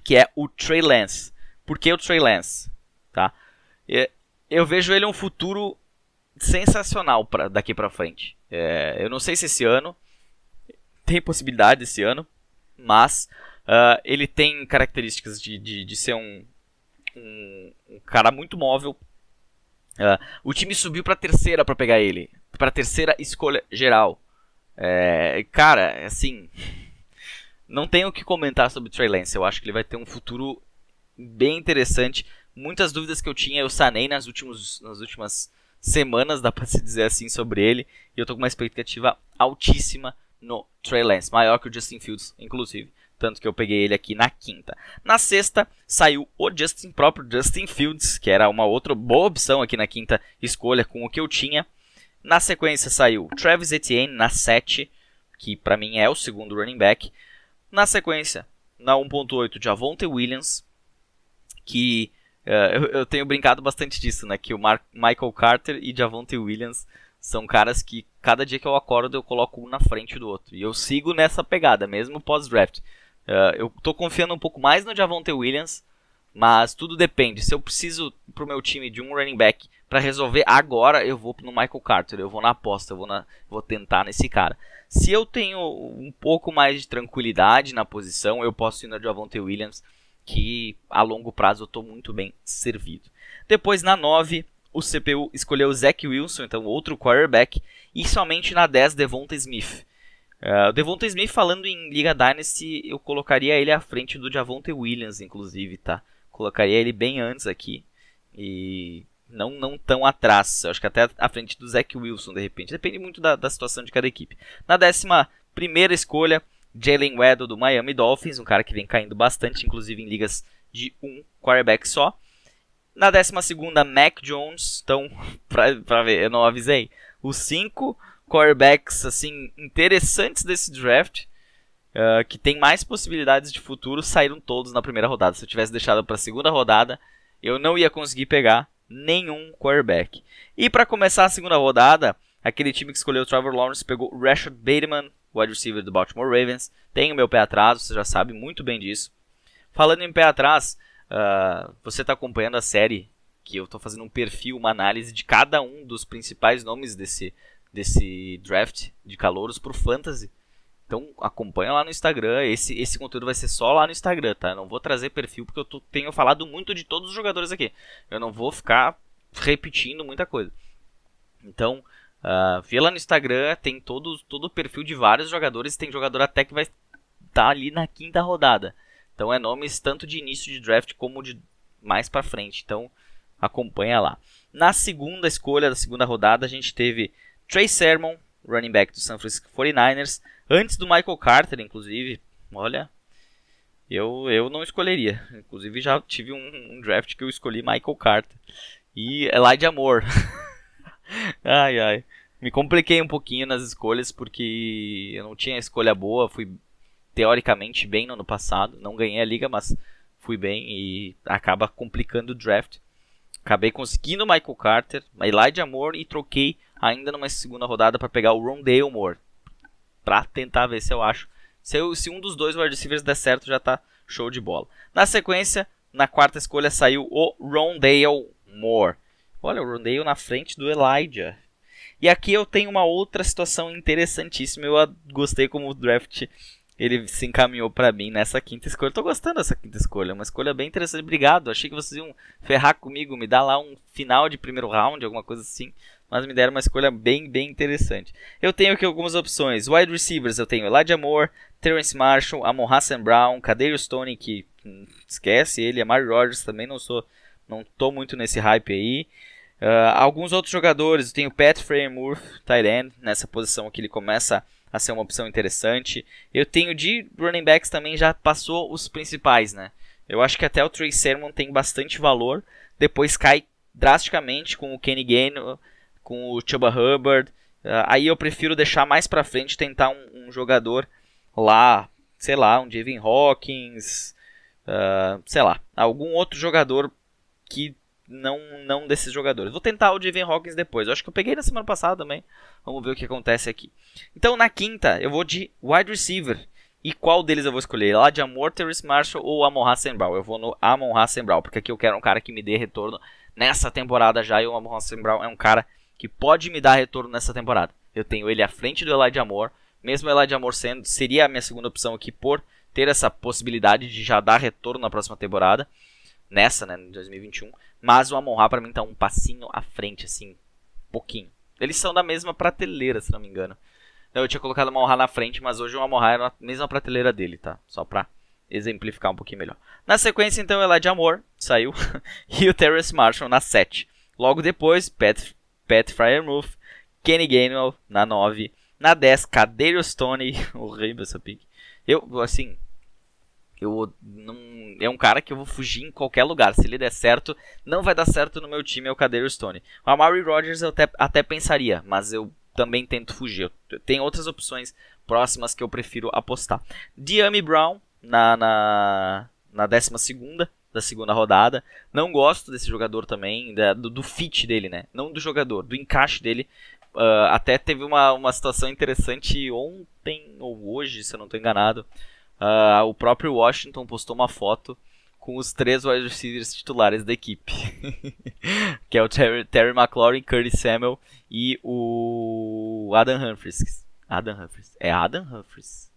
que é o Trey Lance. Por que o Trey Lance? Tá? Eu vejo ele um futuro sensacional daqui pra frente. Eu não sei se esse ano tem possibilidade esse ano, mas ele tem características de ser um cara muito móvel. O time subiu pra terceira pra pegar ele, pra terceira escolha geral. Cara, assim, não tenho o que comentar sobre o Trey Lance. Eu acho que ele vai ter um futuro bem interessante. Muitas dúvidas que eu tinha eu sanei nas últimas semanas, dá pra se dizer assim, sobre ele. E eu tô com uma expectativa altíssima no Trey Lance, maior que o Justin Fields, inclusive. Tanto que eu peguei ele aqui na quinta. Na sexta, saiu o próprio Justin Fields, que era uma outra boa opção aqui na quinta escolha com o que eu tinha. Na sequência, saiu Travis Etienne na 7, que pra mim é o segundo running back. Na sequência, na 1.8, Javonte Williams, que eu tenho brincado bastante disso, né? Que o Michael Carter e Javonte Williams são caras que cada dia que eu acordo eu coloco um na frente do outro. E eu sigo nessa pegada, mesmo pós-draft. Eu tô confiando um pouco mais no Javonte Williams, mas tudo depende. Se eu preciso pro meu time de um running back para resolver agora, eu vou no Michael Carter, eu vou na aposta, vou tentar nesse cara. Se eu tenho um pouco mais de tranquilidade na posição, eu posso ir no Javonte Williams, que a longo prazo eu estou muito bem servido. Depois na 9, o CPU escolheu o Zach Wilson, então outro quarterback, e somente na 10, Devonta Smith. O Devonta Smith, falando em Liga Dynasty, eu colocaria ele à frente do Javonte Williams, inclusive, tá? Colocaria ele bem antes aqui, e não tão atrás, eu acho que até à frente do Zach Wilson, de repente. Depende muito da situação de cada equipe. Na 11ª escolha, Jalen Waddle do Miami Dolphins, um cara que vem caindo bastante, inclusive em ligas de um quarterback só. Na 12ª, Mac Jones. Então, pra ver, eu não avisei. Os 5 quarterbacks assim, interessantes desse draft, que tem mais possibilidades de futuro, saíram todos na primeira rodada. Se eu tivesse deixado para a segunda rodada, eu não ia conseguir pegar nenhum quarterback. E para começar a segunda rodada, aquele time que escolheu o Trevor Lawrence pegou o Rashad Bateman, wide receiver do Baltimore Ravens. Tem o meu pé atrás, você já sabe muito bem disso. Falando em pé atrás, você está acompanhando a série que eu estou fazendo um perfil, uma análise de cada um dos principais nomes desse draft de calouros pro Fantasy. Então acompanha lá no Instagram, esse conteúdo vai ser só lá no Instagram, tá? Eu não vou trazer perfil porque eu tenho falado muito de todos os jogadores aqui. Eu não vou ficar repetindo muita coisa. Então, vê lá no Instagram, tem todo o perfil de vários jogadores, tem jogador até que vai estar ali na quinta rodada. Então é nomes tanto de início de draft como de mais pra frente. Então acompanha lá. Na segunda escolha da segunda rodada a gente teve Trey Sermon, running back do San Francisco 49ers, antes do Michael Carter, inclusive. Olha, eu não escolheria. Inclusive já tive um draft que eu escolhi Michael Carter. E Elijah Moore. Ai. Me compliquei um pouquinho nas escolhas porque eu não tinha escolha boa. Fui teoricamente bem no ano passado. Não ganhei a liga, mas fui bem e acaba complicando o draft. Acabei conseguindo o Michael Carter, a Elijah Moore e troquei ainda numa segunda rodada para pegar o Rondale Moore. Para tentar ver se eu acho. Se um dos dois wide receivers der certo, já tá show de bola. Na sequência, na quarta escolha saiu o Rondale Moore. Olha, o Rondale na frente do Elijah. E aqui eu tenho uma outra situação interessantíssima. Eu gostei como o draft ele se encaminhou para mim nessa quinta escolha. Tô gostando dessa quinta escolha. Uma escolha bem interessante. Obrigado. Achei que vocês iam ferrar comigo. Me dar lá um final de primeiro round, alguma coisa assim. Mas me deram uma escolha bem interessante. Eu tenho aqui algumas opções. Wide receivers eu tenho Elijah Moore, Terrence Marshall, Amon-Ra St. Brown, Kadarius Toney, que esquece ele, Amari Rodgers também não tô muito nesse hype aí. Alguns outros jogadores, eu tenho Pat Freiermuth, tight end, nessa posição aqui ele começa a ser uma opção interessante. Eu tenho de running backs também, já passou os principais, né? Eu acho que até o Trey Sermon tem bastante valor, depois cai drasticamente com o Kenny Gainwell, com o Chuba Hubbard. Aí eu prefiro deixar mais pra frente, tentar um jogador lá, sei lá, um Javon Hawkins, sei lá, algum outro jogador que não desses jogadores. Vou tentar o Javon Hawkins depois. Eu acho que eu peguei na semana passada também. Vamos ver o que acontece aqui. Então na quinta eu vou de wide receiver. E qual deles eu vou escolher? Elijah Moore, Terrence Marshall ou Amon-Ra St. Brown? Eu vou no Amon-Ra St. Brown, porque aqui eu quero um cara que me dê retorno nessa temporada já. E o Amon-Ra St. Brown é um cara que pode me dar retorno nessa temporada. Eu tenho ele à frente do Elijah Moore. Mesmo o Elijah Moore seria a minha segunda opção aqui por ter essa possibilidade de já dar retorno na próxima temporada. Nessa, né, em 2021. Mas o Amon-Ra pra mim tá um passinho à frente, assim, pouquinho. Eles são da mesma prateleira, se não me engano. Eu tinha colocado o Amon-Ra na frente, mas hoje o Amon-Ra é na mesma prateleira dele, tá? Só pra exemplificar um pouquinho melhor. Na sequência, então, o Elijah Moore saiu. E o Terrence Marshall na 7. Logo depois, Pat Freiermuth, Kenny Gainwell na 9. Na 10, Kadarius Toney. Horrível essa pick. É um cara que eu vou fugir em qualquer lugar. Se ele der certo, não vai dar certo no meu time, é o Kadarius Toney. O Amari Rodgers eu até pensaria, mas eu também tento fugir. Tem outras opções próximas que eu prefiro apostar. Dyami Brown na 12ª da segunda rodada. Não gosto desse jogador também, do fit dele, né? Não do jogador, do encaixe dele. Até teve uma situação interessante ontem ou hoje, se eu não estou enganado. O próprio Washington postou uma foto com os 3 wide receivers titulares da equipe. Que é o Terry McLaurin, Curtis Samuel e o Adam Humphries. É Adam Humphries.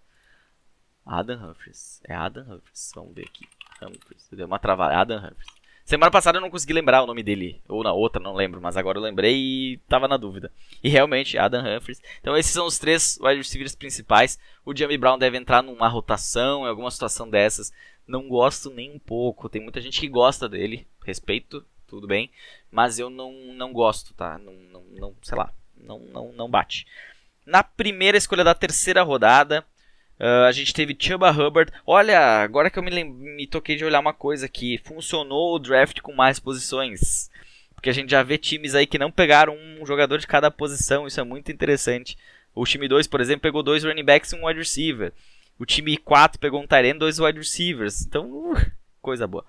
Vamos ver aqui. Humphries. Deu uma travada. Adam Humphries. Semana passada eu não consegui lembrar o nome dele. Ou na outra, não lembro. Mas agora eu lembrei e tava na dúvida. E realmente, Adam Humphries. Então esses são os 3 wide receivers principais. O Dyami Brown deve entrar numa rotação, em alguma situação dessas. Não gosto nem um pouco. Tem muita gente que gosta dele. Respeito, tudo bem. Mas eu não gosto, tá? Não, sei lá. Não bate. Na primeira escolha da terceira rodada, a gente teve Chuba Hubbard. Olha, agora que eu me toquei de olhar uma coisa aqui. Funcionou o draft com mais posições. Porque a gente já vê times aí que não pegaram um jogador de cada posição. Isso é muito interessante. O time 2, por exemplo, pegou 2 running backs e um wide receiver. O time 4 pegou um tight end e 2 wide receivers. Então, coisa boa.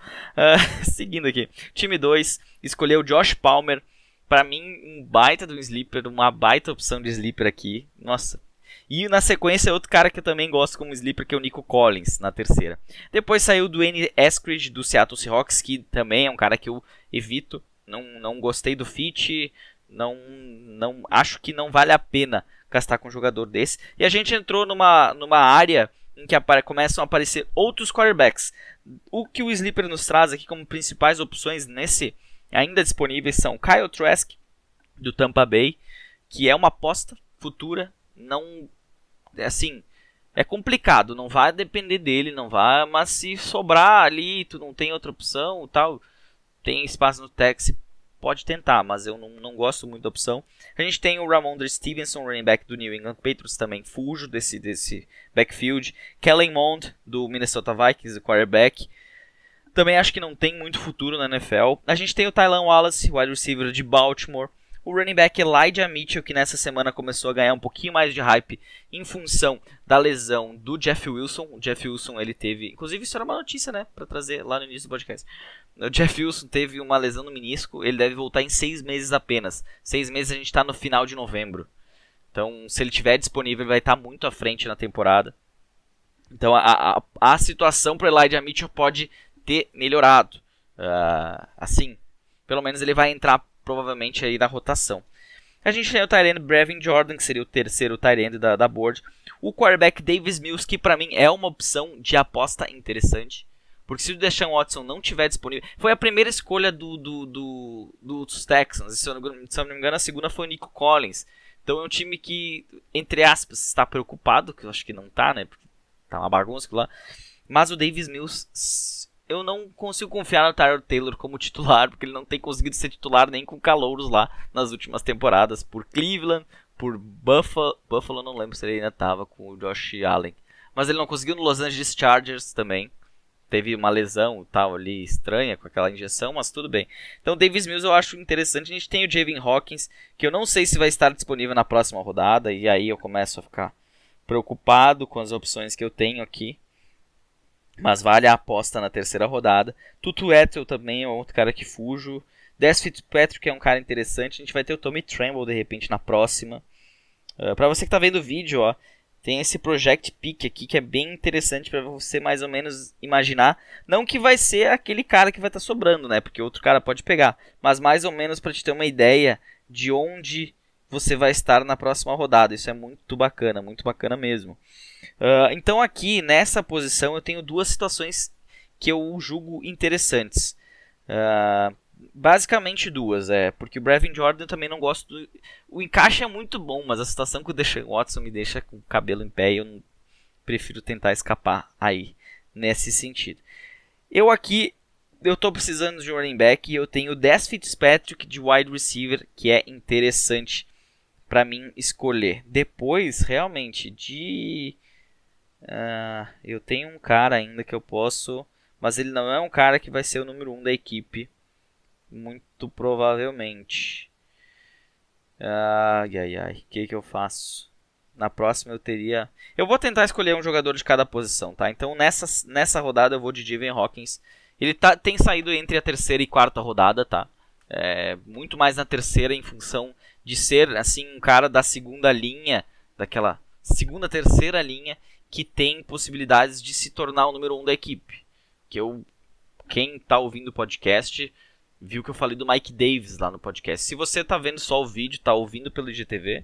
Seguindo aqui. Time 2 escolheu Josh Palmer. Pra mim, um baita de um sleeper. Uma baita opção de sleeper aqui. Nossa. E na sequência, outro cara que eu também gosto como sleeper, que é o Nico Collins, na terceira. Depois saiu o Dwayne Eskridge, do Seattle Seahawks, que também é um cara que eu evito. Não gostei do fit. Acho que não vale a pena gastar com um jogador desse. E a gente entrou numa área em que começam a aparecer outros quarterbacks. O que o Sleeper nos traz aqui como principais opções nesse ainda disponíveis são Kyle Trask, do Tampa Bay, que é uma aposta futura. Não, assim, é complicado, não vai depender dele, mas se sobrar ali, tu não tem outra opção, tal, tem espaço no Tex, pode tentar, mas eu não gosto muito da opção. A gente tem o Ramondre Stevenson, running back do New England Patriots, também fujo desse backfield. Kellen Mond, do Minnesota Vikings, o quarterback. Também acho que não tem muito futuro na NFL. A gente tem o Tylan Wallace, wide receiver de Baltimore. o running back Elijah Mitchell, que nessa semana começou a ganhar um pouquinho mais de hype em função da lesão do Jeff Wilson. O Jeff Wilson, ele teve... Inclusive, isso era uma notícia, né? Pra trazer lá no início do podcast. O Jeff Wilson teve uma lesão no menisco. Ele deve voltar em 6 meses apenas. 6 meses a gente tá no final de novembro. Então, se ele estiver disponível, ele vai estar muito à frente na temporada. Então, a situação para Elijah Mitchell pode ter melhorado. Assim, pelo menos ele vai entrar provavelmente aí na rotação. A gente tem o tight end Brevin Jordan, que seria o terceiro tight end da board. O quarterback Davis Mills, que para mim é uma opção de aposta interessante. Porque se o Deshaun Watson não estiver disponível... Foi a primeira escolha dos Texans. Se eu não me engano, a segunda foi o Nico Collins. Então é um time que, entre aspas, está preocupado. Que eu acho que não está, né? Porque tá uma bagunça lá. Mas o Davis Mills... Eu não consigo confiar no Tyrod Taylor como titular, porque ele não tem conseguido ser titular nem com calouros lá nas últimas temporadas. Por Cleveland, por Buffalo, não lembro se ele ainda estava com o Josh Allen. Mas ele não conseguiu no Los Angeles Chargers também. Teve uma lesão tal ali estranha com aquela injeção, mas tudo bem. Então o Davis Mills eu acho interessante. A gente tem o Javon Hawkins, que eu não sei se vai estar disponível na próxima rodada. E aí eu começo a ficar preocupado com as opções que eu tenho aqui. Mas vale a aposta na terceira rodada. Tutu Atwell também é outro cara que fujo. Dez Fitzpatrick é um cara interessante. A gente vai ter o Tommy Tremble de repente na próxima. Para você que está vendo o vídeo, ó, tem esse Project Pick aqui que é bem interessante para você mais ou menos imaginar. Não que vai ser aquele cara que vai estar sobrando, né? Porque outro cara pode pegar. Mas mais ou menos para te ter uma ideia de onde você vai estar na próxima rodada. Isso é muito bacana mesmo. Então aqui nessa posição eu tenho duas situações que eu julgo interessantes. Basicamente duas, porque o Brevin Jordan eu também não gosto. O encaixe é muito bom, mas a situação que o Deshaun Watson me deixa com o cabelo em pé e eu prefiro tentar escapar aí nesse sentido. Eu estou precisando de um running back e eu tenho o Dez Fitzpatrick de wide receiver, que é interessante para mim escolher. Depois, realmente, eu tenho um cara ainda que eu posso, mas ele não é um cara que vai ser o número 1 da equipe, muito provavelmente. O que eu faço? Na próxima eu vou tentar escolher um jogador de cada posição, tá? Então nessa rodada eu vou de Javon Hawkins. Ele tem saído entre a terceira e quarta rodada, tá? Muito mais na terceira em função de ser assim um cara da segunda linha, daquela segunda, terceira linha, que tem possibilidades de se tornar o número 1 da equipe. Quem está ouvindo o podcast viu que eu falei do Mike Davis lá no podcast. Se você está vendo só o vídeo, está ouvindo pelo IGTV,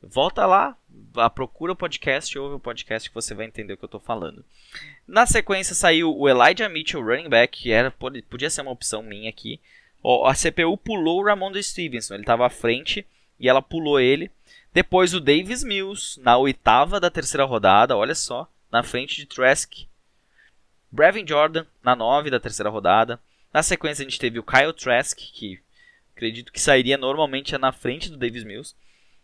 volta lá, procura o podcast, ouve o podcast que você vai entender o que eu estou falando. Na sequência saiu o Elijah Mitchell, running back, que podia ser uma opção minha aqui. A CPU pulou o Ramondre Stevenson, ele estava à frente e ela pulou ele. Depois o Davis Mills, na oitava da terceira rodada, olha só, na frente de Trask. Brevin Jordan, na 9 da terceira rodada. Na sequência a gente teve o Kyle Trask, que acredito que sairia normalmente na frente do Davis Mills.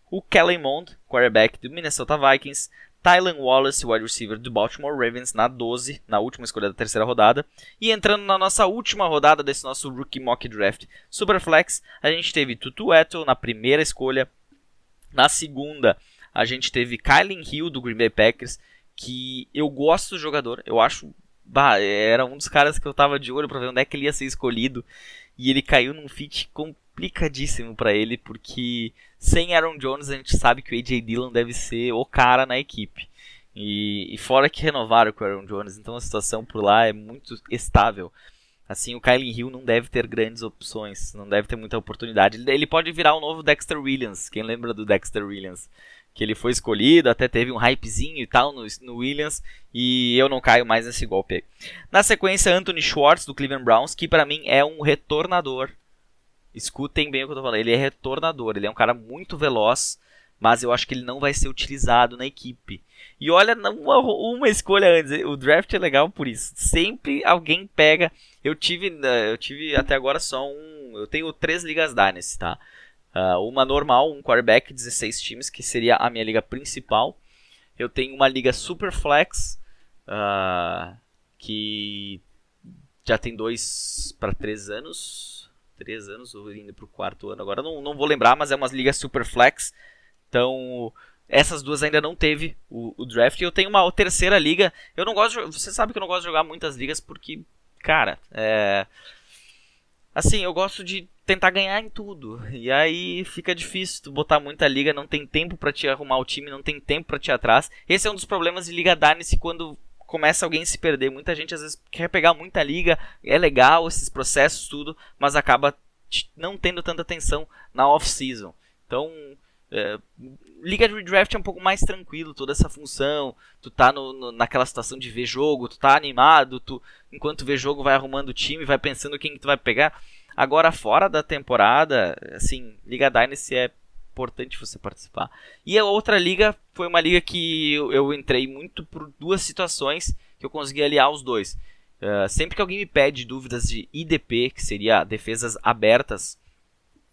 O Kellen Mond, quarterback do Minnesota Vikings. Tylan Wallace, wide receiver do Baltimore Ravens, na 12, na última escolha da terceira rodada. E entrando na nossa última rodada desse nosso Rookie Mock Draft Superflex, a gente teve Tutu Atwell na primeira escolha. Na segunda, a gente teve Kylin Hill, do Green Bay Packers, que eu gosto do jogador. Eu acho, era um dos caras que eu tava de olho para ver onde é que ele ia ser escolhido. E ele caiu num fit complicadíssimo para ele, porque sem Aaron Jones a gente sabe que o A.J. Dillon deve ser o cara na equipe. E fora que renovaram com o Aaron Jones, então a situação por lá é muito estável. Assim, o Kylin Hill não deve ter grandes opções, não deve ter muita oportunidade. Ele pode virar o novo Dexter Williams, quem lembra do Dexter Williams? Que ele foi escolhido, até teve um hypezinho e tal no Williams, e eu não caio mais nesse golpe aí. Na sequência, Anthony Schwartz, do Cleveland Browns, que para mim é um retornador. Escutem bem o que eu tô falando, ele é retornador, ele é um cara muito veloz, mas eu acho que ele não vai ser utilizado na equipe. E olha, uma escolha antes, o draft é legal por isso, sempre alguém pega. Eu tive até agora eu tenho 3 ligas Dynasty, tá? Uma normal, um quarterback, 16 times, que seria a minha liga principal. Eu tenho uma liga Superflex, que já tem 2 para 3 anos. 3 anos ou indo pro 4º ano. Agora não vou lembrar, mas é uma liga super flex. Então, essas duas ainda não teve o draft. Eu tenho uma terceira liga. Eu não gosto você sabe que eu não gosto de jogar muitas ligas porque, cara, assim, eu gosto de tentar ganhar em tudo. E aí fica difícil tu botar muita liga, não tem tempo pra te arrumar o time, não tem tempo pra te ir atrás. Esse é um dos problemas de Liga Dynasty quando começa alguém a se perder. Muita gente às vezes quer pegar muita liga, é legal esses processos, tudo, mas acaba não tendo tanta atenção na off-season. Então, liga de redraft é um pouco mais tranquilo, toda essa função, tu tá naquela situação de ver jogo, tu tá animado, enquanto vê jogo vai arrumando o time, vai pensando quem que tu vai pegar. Agora, fora da temporada, assim, Liga Dynasty é importante você participar. E a outra liga foi uma liga que eu entrei muito por duas situações que eu consegui aliar os dois. Sempre que alguém me pede dúvidas de IDP, que seria defesas abertas,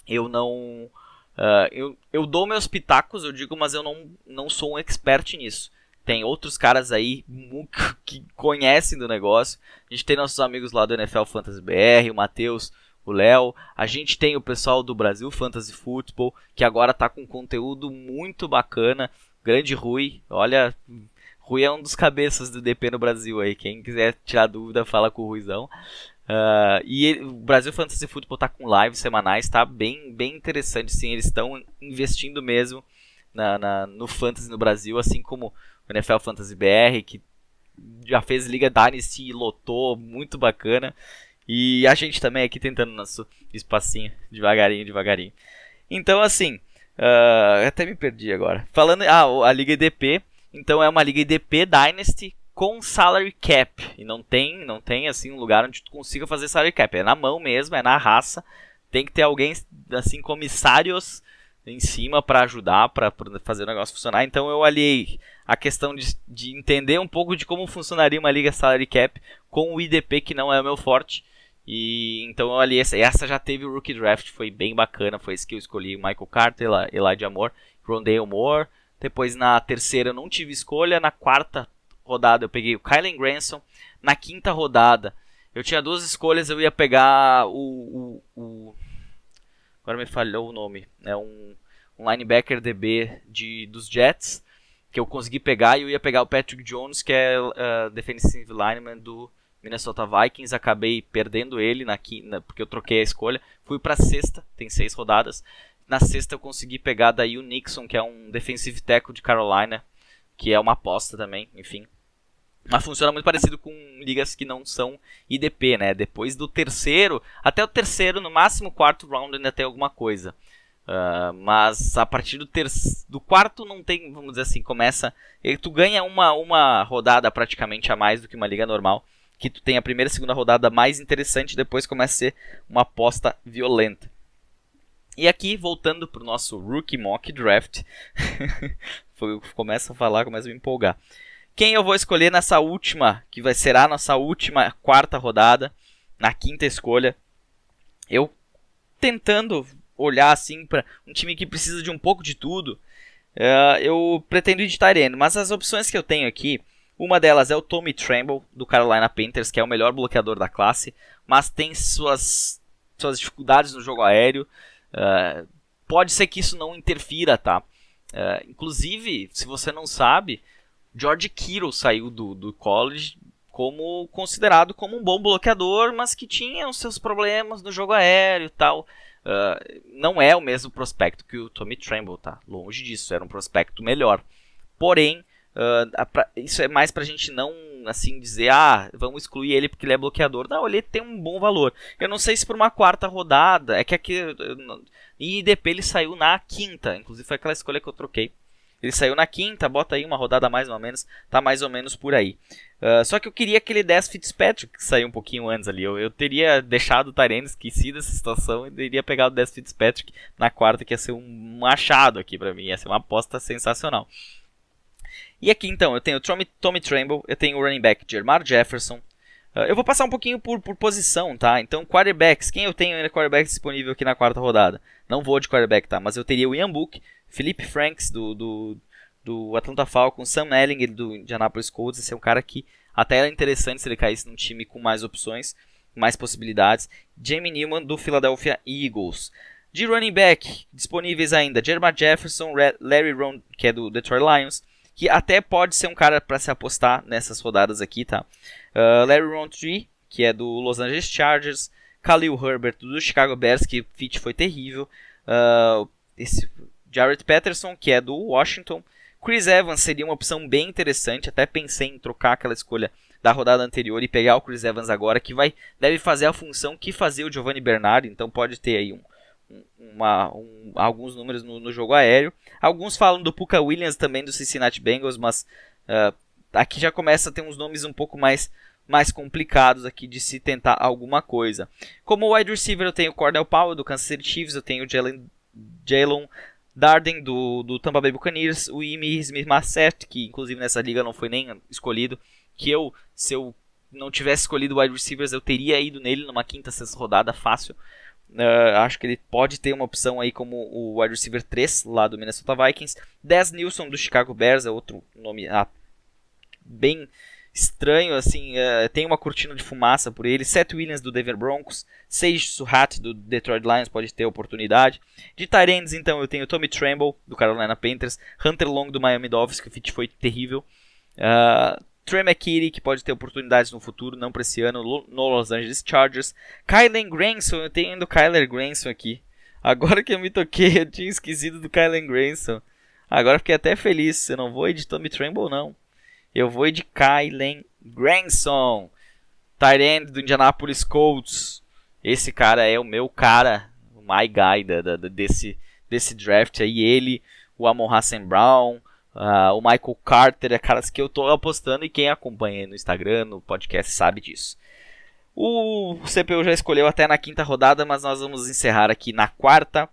eu não... eu dou meus pitacos, eu digo, mas eu não sou um expert nisso. Tem outros caras aí que conhecem do negócio. A gente tem nossos amigos lá do NFL Fantasy BR, o Matheus, o Léo. A gente tem o pessoal do Brasil Fantasy Football, que agora tá com conteúdo muito bacana. Grande Rui, olha, Rui é um dos cabeças do DP no Brasil aí. Quem quiser tirar dúvida, fala com o Ruizão. E o Brasil Fantasy Football tá com lives semanais, tá bem interessante, sim. Eles estão investindo mesmo no Fantasy no Brasil, assim como o NFL Fantasy BR, que já fez Liga Dynasty e lotou, muito bacana. E a gente também aqui tentando nosso espacinho, devagarinho. Então, assim, até me perdi agora. Falando, a Liga IDP, então é uma Liga IDP Dynasty com salary cap. E não tem assim um lugar onde tu consiga fazer salary cap. É na mão mesmo, é na raça. Tem que ter alguém, assim, comissários em cima para ajudar, para fazer o negócio funcionar. Então eu aliei a questão de entender um pouco de como funcionaria uma liga salary cap com o IDP, que não é o meu forte. E então eu aliei essa já teve o Rookie Draft, foi bem bacana. Foi esse que eu escolhi: Michael Carter, Elijah Moore, Rondale Moore. Depois na terceira eu não tive escolha. Na quarta rodada eu peguei o Kylen Granson. Na quinta rodada eu tinha duas escolhas, eu ia pegar agora me falhou o nome. É um linebacker DB dos Jets, que eu consegui pegar, e eu ia pegar o Patrick Jones, que é defensive lineman do Minnesota Vikings. Acabei perdendo ele porque eu troquei a escolha. Fui pra sexta, tem 6 rodadas. Na sexta eu consegui pegar daí o Nixon, que é um defensive tackle de Carolina, que é uma aposta também, enfim. Mas funciona muito parecido com ligas que não são IDP, né? Depois do terceiro, até o terceiro, no máximo quarto round ainda tem alguma coisa. Mas a partir do quarto não tem, vamos dizer assim, começa... Tu ganha uma rodada praticamente a mais do que uma liga normal, que tu tem a primeira e segunda rodada mais interessante, depois começa a ser uma aposta violenta. E aqui, voltando pro nosso Rookie Mock Draft, começo a me empolgar. Quem eu vou escolher nessa última, que ser a nossa última quarta rodada, na quinta escolha, eu tentando olhar assim para um time que precisa de um pouco de tudo, eu pretendo ir de tight end, mas as opções que eu tenho aqui, uma delas é o Tommy Tremble, do Carolina Panthers, que é o melhor bloqueador da classe, mas tem suas dificuldades no jogo aéreo. Pode ser que isso não interfira, tá? Inclusive, se você não sabe, George Kittle saiu do college como considerado como um bom bloqueador, mas que tinha os seus problemas no jogo aéreo e tal. Não é o mesmo prospecto que o Tommy Tremble, tá? Longe disso, era um prospecto melhor. Porém, isso é mais pra gente não assim dizer, vamos excluir ele porque ele é bloqueador. Não, ele tem um bom valor. Eu não sei se por uma quarta rodada, é que aqui em IDP ele saiu na quinta, inclusive foi aquela escolha que eu troquei. Ele saiu na quinta, bota aí uma rodada mais ou menos, tá mais ou menos por aí. Só que eu queria que ele desse Fitzpatrick, que saiu um pouquinho antes ali. Eu teria deixado o Tyrene, esquecido dessa situação, e teria pegado o Des Fitzpatrick na quarta, que ia ser um machado aqui pra mim, ia ser uma aposta sensacional. E aqui então, eu tenho o Tommy Tremble, eu tenho o running back Jermar Jefferson. Eu vou passar um pouquinho por posição, tá? Então, quarterbacks, quem eu tenho ainda quarterback disponível aqui na quarta rodada? Não vou de quarterback, tá? Mas eu teria o Ian Book, Philip Franks do Atlanta Falcons, Sam Ellinger do Indianapolis Colts. Esse é um cara que até era interessante se ele caísse num time com mais opções. mais possibilidades. Jamie Newman do Philadelphia Eagles. De running back, disponíveis ainda Jermar Jefferson, Larry Round, que é do Detroit Lions, que até pode ser um cara para se apostar nessas rodadas aqui, tá? Larry Roundtree, que é do Los Angeles Chargers, Khalil Herbert do Chicago Bears, que o fit foi terrível, Jared Patterson, que é do Washington, Chris Evans seria uma opção bem interessante, até pensei em trocar aquela escolha da rodada anterior e pegar o Chris Evans agora, que deve fazer a função que fazia o Giovanni Bernard, então pode ter aí alguns números no jogo aéreo. Alguns falam do Puka Williams também do Cincinnati Bengals, mas aqui já começa a ter uns nomes um pouco mais complicados aqui de se tentar alguma coisa. Como wide receiver eu tenho o Cordell Powell do Kansas City Chiefs, eu tenho o Jalen Darden do Tampa Bay Buccaneers, o Emmitt Smith-Massett, que inclusive nessa liga não foi nem escolhido, que se eu não tivesse escolhido wide receivers, eu teria ido nele numa quinta, sexta rodada fácil. Acho que ele pode ter uma opção aí como o wide receiver 3 lá do Minnesota Vikings. Dez Nilsson do Chicago Bears é outro nome bem estranho, assim, tem uma cortina de fumaça por ele. Seth Williams do Denver Broncos, Sage Surratt do Detroit Lions pode ter oportunidade. De tight ends, então, eu tenho Tommy Tremble do Carolina Panthers, Hunter Long do Miami Dolphins, que o fit foi terrível, Trey McKitty, que pode ter oportunidades no futuro, não para esse ano, no Los Angeles Chargers. Kylen Granson, eu tenho ainda o Kyler Granson aqui. Agora que eu me toquei, eu tinha esquecido do Kylen Granson. Agora fiquei até feliz, eu não vou ir de Tommy Tremble, não. Eu vou ir de Kylen Granson, tight end do Indianapolis Colts. Esse cara é o meu cara, o my guy desse draft aí. Ele, o Amon-Ra St. Brown, o Michael Carter, é caras que eu tô apostando e quem acompanha no Instagram, no podcast, sabe disso. O CPU já escolheu até na quinta rodada, mas nós vamos encerrar aqui na quarta.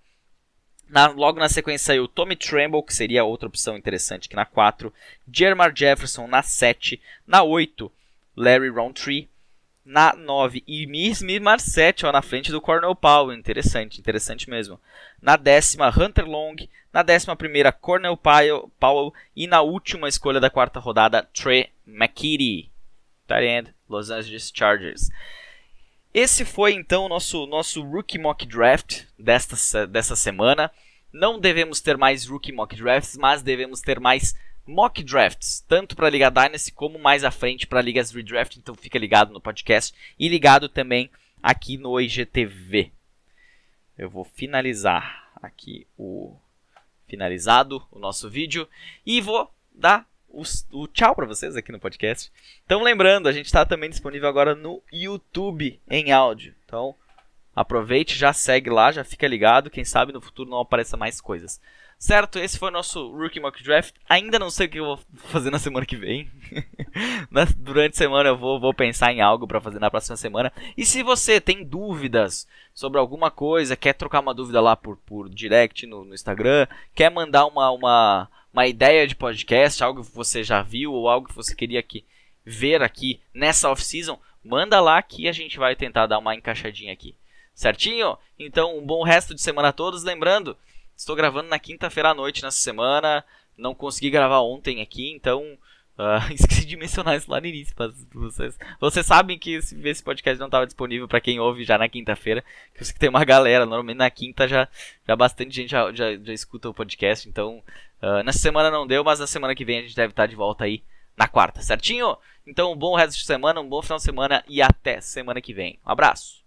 Logo na sequência saiu Tommy Tremble, que seria outra opção interessante aqui na 4. Jermar Jefferson na 7. Na 8, Larry Roundtree. Na 9, Emmitt Smith-Massett, na frente do Cordell Powell. Interessante mesmo. Na 10ª, Hunter Long. Na 11ª, Cordell Powell. E na última escolha da quarta rodada, Trey McKitty, tight end, Los Angeles Chargers. Esse foi então o nosso Rookie Mock Draft dessa semana. Não devemos ter mais Rookie Mock Drafts, mas devemos ter mais Mock Drafts, tanto para a Liga Dynasty como mais à frente para Ligas Redraft. Então fica ligado no podcast e ligado também aqui no IGTV. Eu vou finalizar aqui o nosso vídeo e vou dar o tchau para vocês aqui no podcast. Então lembrando, a gente está também disponível agora no YouTube em áudio. Então aproveite, já segue lá, já fica ligado. Quem sabe no futuro não apareça mais coisas. Certo? Esse foi o nosso Rookie Mock Draft. Ainda não sei o que eu vou fazer na semana que vem. Durante a semana eu vou pensar em algo para fazer na próxima semana. E se você tem dúvidas sobre alguma coisa, quer trocar uma dúvida lá por direct no Instagram, quer mandar uma ideia de podcast, algo que você já viu ou algo que você queria ver aqui nessa off-season, manda lá que a gente vai tentar dar uma encaixadinha aqui. Certinho? Então, um bom resto de semana a todos. Lembrando, estou gravando na quinta-feira à noite nessa semana, não consegui gravar ontem aqui, então esqueci de mencionar isso lá no início para vocês. Vocês sabem que esse podcast não estava disponível para quem ouve já na quinta-feira, que eu sei que tem uma galera, normalmente na quinta já bastante gente já escuta o podcast, então nessa semana não deu, mas na semana que vem a gente deve estar de volta aí na quarta, certinho? Então um bom resto de semana, um bom final de semana e até semana que vem. Um abraço!